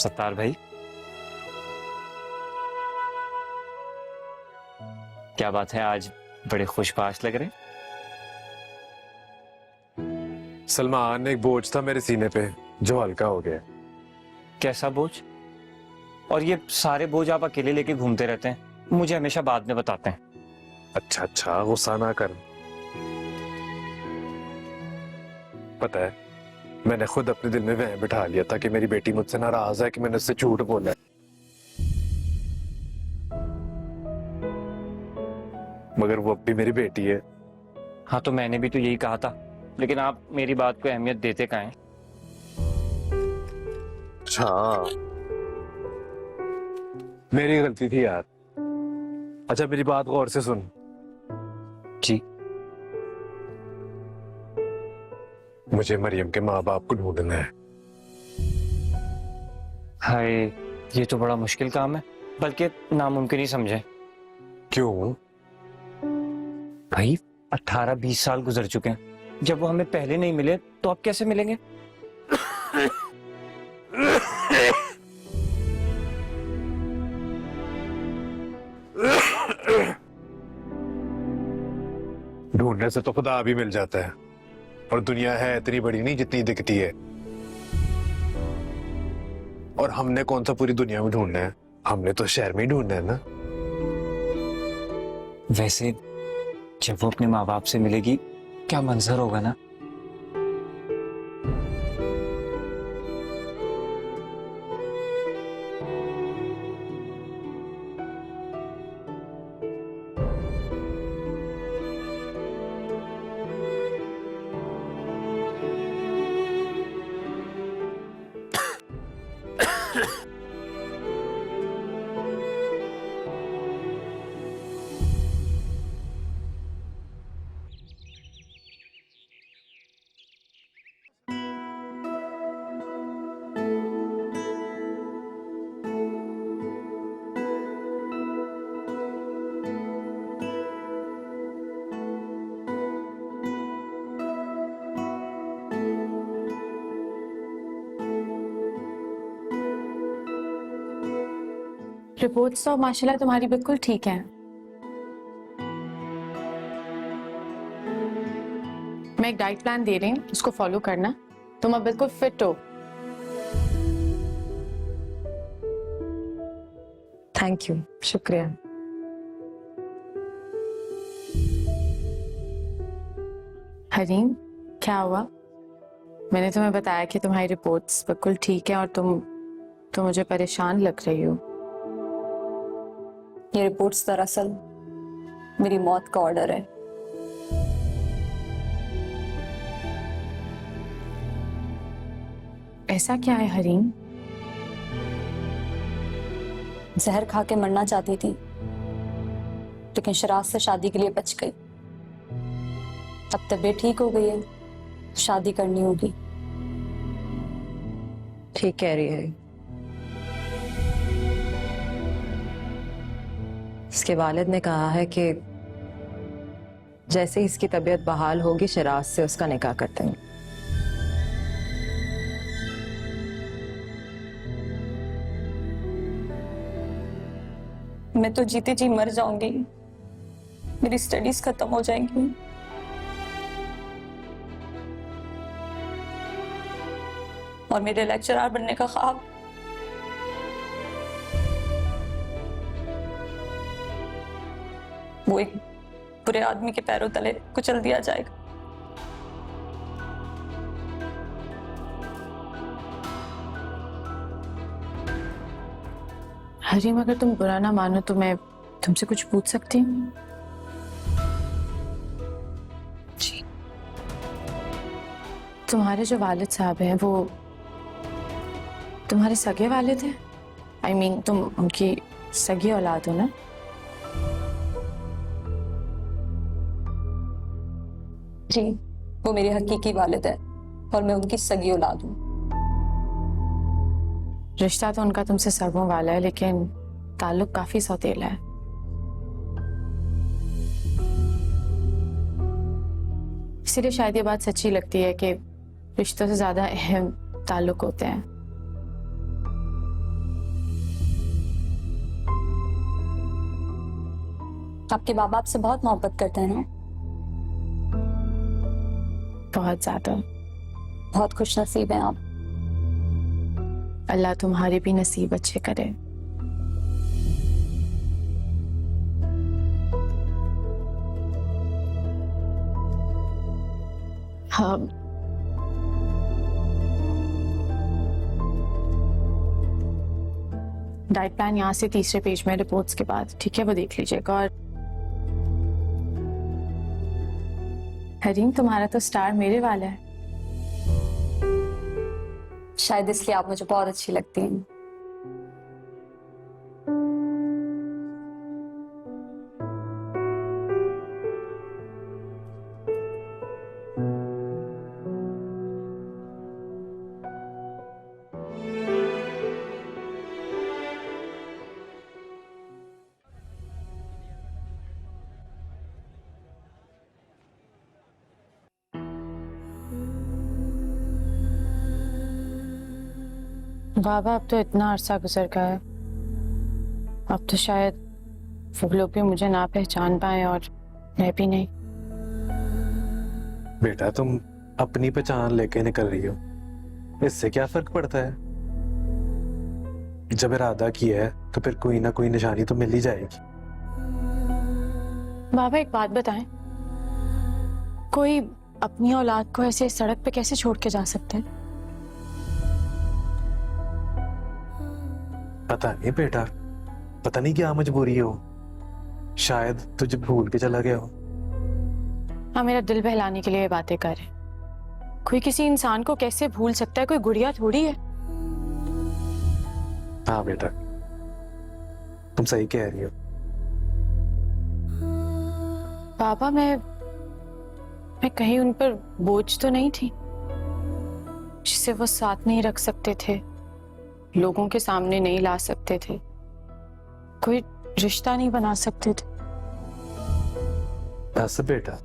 सत्तार भाई, क्या बात है, आज बड़े खुशबाश लग रहे हैं। सलमान, एक बोझ था मेरे सीने पे जो हल्का हो गया। कैसा बोझ? और ये सारे बोझ आप अकेले लेके घूमते रहते हैं, मुझे हमेशा बाद में बताते हैं। अच्छा अच्छा, गुस्सा ना कर। पता है, मैंने खुद अपने दिल में वहम बिठा लिया था कि मेरी बेटी मुझसे नाराज है कि मैंने उससे झूठ बोला है। मगर वो अब भी मेरी बेटी है। हाँ, तो मैंने भी तो यही कहा था, लेकिन आप मेरी बात को अहमियत देते कहाँ हैं? अच्छा, मेरी गलती थी यार। अच्छा, मेरी बात गौर से सुन। जी। मुझे मरियम के माँ बाप को ढूंढना है। हाय, ये तो बड़ा मुश्किल काम है, बल्कि नामुमकिन ही समझे। क्यों? भाई, 18-20 साल गुजर चुके हैं, जब वो हमें पहले नहीं मिले तो अब कैसे मिलेंगे? ढूंढने से तो खुदा भी मिल जाता है, और दुनिया है इतनी बड़ी नहीं जितनी दिखती है। और हमने कौन सा पूरी दुनिया में ढूंढना है, हमने तो शहर में ही ढूंढना है ना। वैसे जब वो अपने माँ बाप से मिलेगी, क्या मंजर होगा ना। रिपोर्ट्स तो माशाल्लाह तुम्हारी बिल्कुल ठीक हैं। मैं एक डाइट प्लान दे रही हूँ, उसको फॉलो करना। तुम अब बिल्कुल फिट हो। थैंक यू, शुक्रिया। हरीम, क्या हुआ? मैंने तुम्हें बताया कि तुम्हारी रिपोर्ट्स बिल्कुल ठीक है और तुम मुझे परेशान लग रही हो। ये रिपोर्ट्स दरअसल मेरी मौत का ऑर्डर है। ऐसा क्या है हरीम? जहर खा के मरना चाहती थी, लेकिन शराब से शादी के लिए बच गई। अब तबीयत ठीक हो गई है, शादी करनी होगी। ठीक कह रही है। इसके वालिद ने कहा है कि जैसे ही इसकी तबीयत बहाल होगी, शिराज से उसका निकाह कर देंगे। मैं तो जीते जी मर जाऊंगी, मेरी स्टडीज खत्म हो जाएंगी। और मेरे लेक्चरर बनने का ख्वाब वो एक बुरे आदमी के पैरों तले कुचल दिया जाएगा। हरीम, अगर तुम बुरा ना मानो तो मैं तुमसे कुछ पूछ सकती हूँ? जी। तुम्हारे जो वालिद साहब हैं वो तुम्हारे सगे वालिद हैं? I mean, तुम उनकी सगी औलाद हो ना? जी, वो मेरे हकीकी वालिद है और मैं उनकी सगी औलाद हूँ। रिश्ता तो उनका तुमसे सर्वों वाला है, लेकिन ताल्लुक काफी सौतेला है। इसीलिए शायद ये बात सच्ची लगती है कि रिश्तों से ज्यादा अहम ताल्लुक होते हैं। आपके बाबा आपसे बहुत मोहब्बत करते हैं ना? बहुत ज्यादा। बहुत खुश नसीब हैं आप। अल्लाह तुम्हारे भी नसीब अच्छे करे। हाँ, डाइट प्लान यहाँ से तीसरे पेज में रिपोर्ट्स के बाद, ठीक है, वो देख लीजिएगा। और हरीम, तुम्हारा तो स्टार मेरे वाला है। शायद इसलिए आप मुझे बहुत अच्छी लगती हैं। बाबा, अब तो इतना अरसा गुजर गया है, अब तो शायद वो लोग भी मुझे ना पहचान पाए और मैं भी नहीं। बेटा तुम अपनी पहचान लेके निकल रही हो, इससे क्या फर्क पड़ता है? जब इरादा किया है तो फिर कोई ना कोई निशानी तो मिल ही जाएगी। बाबा, एक बात बताएं, कोई अपनी औलाद को ऐसे सड़क पे कैसे छोड़ के जा सकते हैं? पता नहीं बेटा, पता नहीं क्या मजबूरी हो, शायद तुझे भूल के चला गया हो। हाँ, मेरा दिल बहलाने के लिए ये बातें कर रहे हैं। कोई किसी इंसान को कैसे भूल सकता है? कोई गुड़िया थोड़ी है। हाँ बेटा, तुम सही कह रही हो। बाबा, मैं कहीं उन पर बोझ तो नहीं थी जिसे वो साथ नहीं रख सकते थे, लोगों के सामने नहीं ला सकते थे, कोई रिश्ता नहीं बना सकते थे? बस बेटा,